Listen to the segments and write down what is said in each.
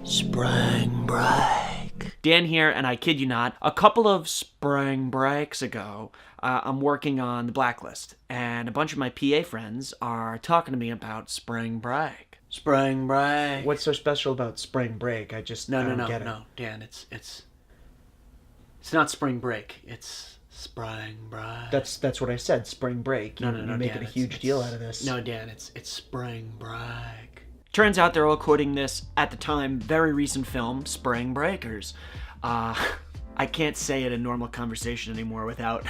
Spring break. Dan here, and I kid you not, a couple of spring breaks ago, I'm working on the blacklist, and a bunch of my PA friends are talking to me about spring break. Spring break. What's so special about spring break? I don't get it. No, Dan, it's not spring break. It's spring break. That's what I said. Spring break. No, You're making Dan, a huge deal out of this. No, Dan, it's spring break. Turns out they're all quoting this, at the time, very recent film, Spring Breakers. I can't say it in normal conversation anymore without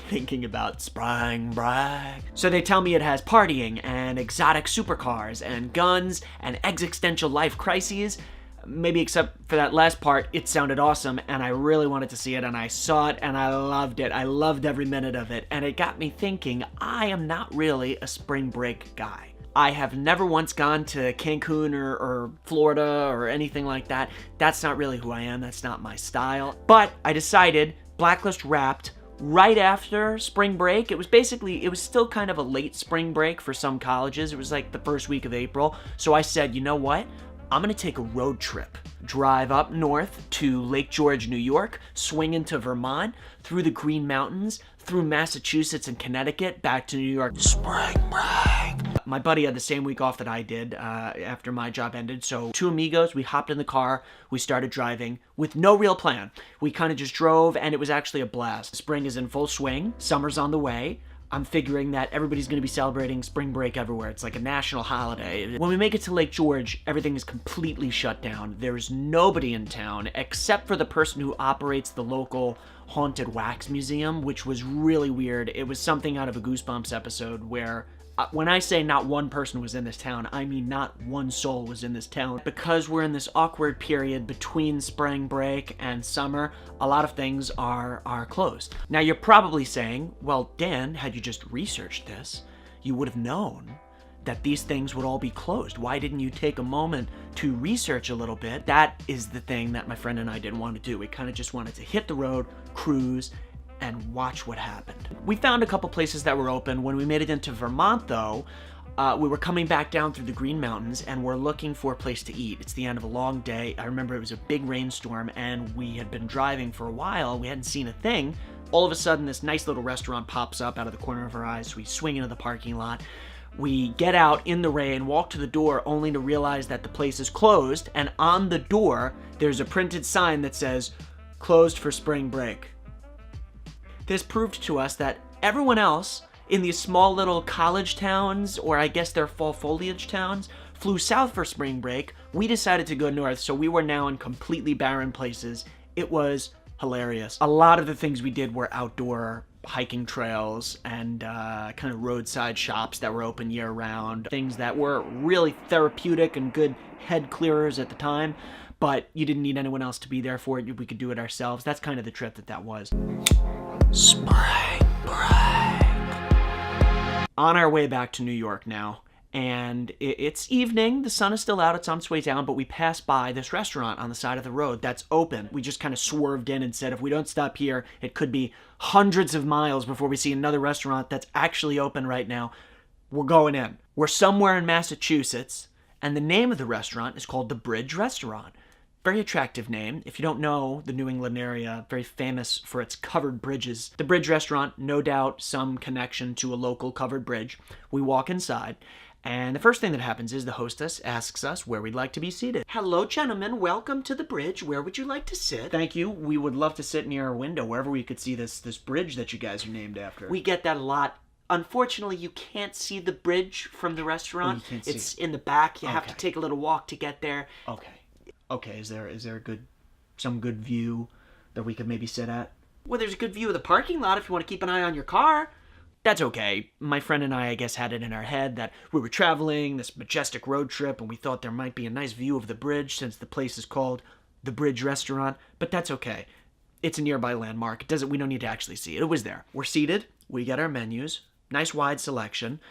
thinking about spring break. So they tell me it has partying and exotic supercars and guns and existential life crises. Maybe except for that last part, it sounded awesome and I really wanted to see it, and I saw it and I loved it. I loved every minute of it, and it got me thinking, I am not really a spring break guy. I have never once gone to Cancun or Florida or anything like that. That's not really who I am. That's not my style. But I decided Blacklist wrapped right after spring break. It was still kind of a late spring break for some colleges. It was like the first week of April. So I said, you know what? I'm gonna take a road trip. Drive up north to Lake George, New York, swing into Vermont, through the Green Mountains, through Massachusetts and Connecticut, back to New York. Spring break. My buddy had the same week off that I did after my job ended, so two amigos, we hopped in the car, we started driving with no real plan. We kind of just drove, and it was actually a blast. Spring is in full swing, summer's on the way. I'm figuring that everybody's going to be celebrating spring break everywhere. It's like a national holiday. When we make it to Lake George, everything is completely shut down. There's nobody in town except for the person who operates the local haunted wax museum, which was really weird. It was something out of a Goosebumps episode where when I say not one person was in this town, I mean not one soul was in this town. Because we're in this awkward period between spring break and summer, a lot of things are closed. Now you're probably saying, well, Dan, had you just researched this, you would have known that these things would all be closed. Why didn't you take a moment to research a little bit? That is the thing that my friend and I didn't want to do. We kind of just wanted to hit the road, cruise, and watch what happened. We found a couple places that were open. When we made it into Vermont, though, we were coming back down through the Green Mountains, and we're looking for a place to eat. It's the end of a long day. I remember it was a big rainstorm, and we had been driving for a while. We hadn't seen a thing. All of a sudden, this nice little restaurant pops up out of the corner of our eyes. We swing into the parking lot. We get out in the rain, walk to the door, only to realize that the place is closed, and on the door, there's a printed sign that says, "Closed for spring break." This proved to us that everyone else in these small little college towns, or I guess they're fall foliage towns, flew south for spring break. We decided to go north, so we were now in completely barren places. It was hilarious. A lot of the things we did were outdoor hiking trails and kind of roadside shops that were open year-round. Things that were really therapeutic and good head clearers at the time, but you didn't need anyone else to be there for it. We could do it ourselves. That's kind of the trip that was. Spring break. On our way back to New York now, and it's evening. The sun is still out. It's on its way down, but we pass by this restaurant on the side of the road that's open. We just kind of swerved in and said, if we don't stop here, it could be hundreds of miles before we see another restaurant that's actually open right now. We're going in. We're somewhere in Massachusetts, and the name of the restaurant is called The Bridge Restaurant. Very attractive name. If you don't know, the New England area, very famous for its covered bridges. The Bridge Restaurant, no doubt some connection to a local covered bridge. We walk inside, and the first thing that happens is the hostess asks us where we'd like to be seated. Hello, gentlemen. Welcome to the bridge. Where would you like to sit? Thank you. We would love to sit near a window, wherever we could see this bridge that you guys are named after. We get that a lot. Unfortunately, you can't see the bridge from the restaurant. You can't see it's in the back. You have to take a little walk to get there. Okay, is there some good view that we could maybe sit at? Well, there's a good view of the parking lot if you want to keep an eye on your car. That's okay. My friend and I guess, had it in our head that we were traveling this majestic road trip, and we thought there might be a nice view of the bridge since the place is called The Bridge Restaurant, but that's okay. It's a nearby landmark. We don't need to actually see it. It was there. We're seated. We get our menus. Nice wide selection.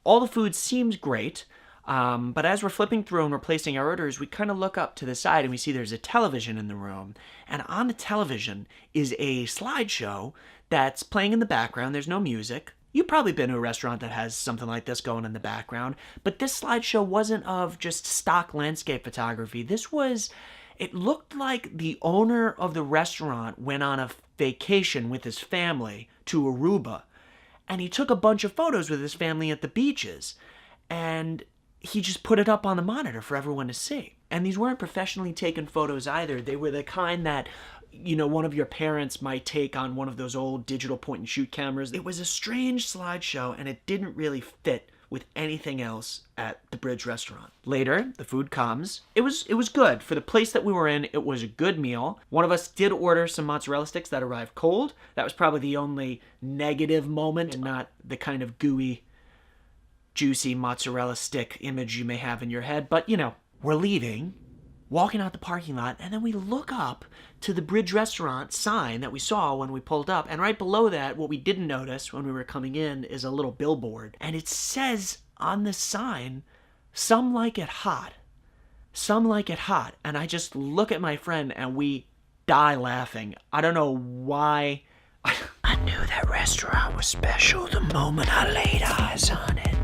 All the food seems great. But as we're flipping through and we're placing our orders, we kind of look up to the side and we see there's a television in the room. And on the television is a slideshow that's playing in the background. There's no music. You've probably been to a restaurant that has something like this going in the background, but this slideshow wasn't of just stock landscape photography. It looked like the owner of the restaurant went on a vacation with his family to Aruba, and he took a bunch of photos with his family at the beaches, and he just put it up on the monitor for everyone to see. And these weren't professionally taken photos either. They were the kind that, one of your parents might take on one of those old digital point-and-shoot cameras. It was a strange slideshow, and it didn't really fit with anything else at the Bridge restaurant. Later, the food comes. It was good. For the place that we were in, it was a good meal. One of us did order some mozzarella sticks that arrived cold. That was probably the only negative moment, and not the kind of gooey, juicy mozzarella stick image you may have in your head. But, we're leaving, walking out the parking lot, and then we look up to the Bridge restaurant sign that we saw when we pulled up, and right below that, what we didn't notice when we were coming in is a little billboard, and it says on the sign, "Some like it hot. Some like it hot." And I just look at my friend and we die laughing. I don't know why. I knew that restaurant was special the moment I laid eyes on it.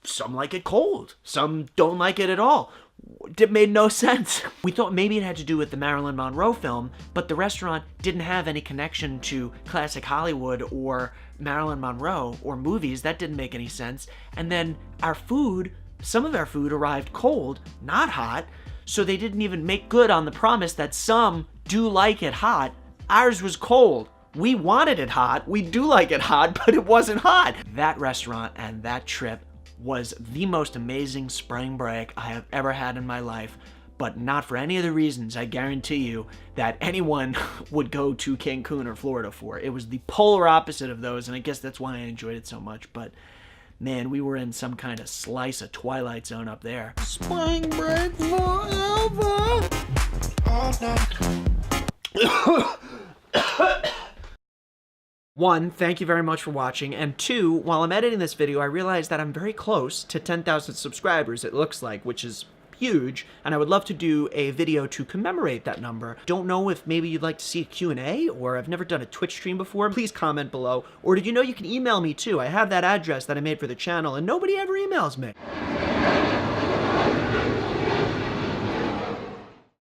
Some like it cold. Some don't like it at all. It made no sense. We thought maybe it had to do with the Marilyn Monroe film, but the restaurant didn't have any connection to classic Hollywood or Marilyn Monroe or movies. That didn't make any sense. And then some of our food arrived cold, not hot, so they didn't even make good on the promise that some do like it hot. Ours was cold. We wanted it hot. We do like it hot, but it wasn't hot. That restaurant and that trip was the most amazing spring break I have ever had in my life, but not for any of the reasons I guarantee you that anyone would go to Cancun or Florida for. It was the polar opposite of those, and I guess that's why I enjoyed it so much. But man, we were in some kind of slice of Twilight Zone up there. Spring break forever. One, thank you very much for watching, and two, while I'm editing this video, I realized that I'm very close to 10,000 subscribers, it looks like, which is huge, and I would love to do a video to commemorate that number. Don't know if maybe you'd like to see a Q&A, or I've never done a Twitch stream before. Please comment below. Or did you know you can email me too? I have that address that I made for the channel, and nobody ever emails me.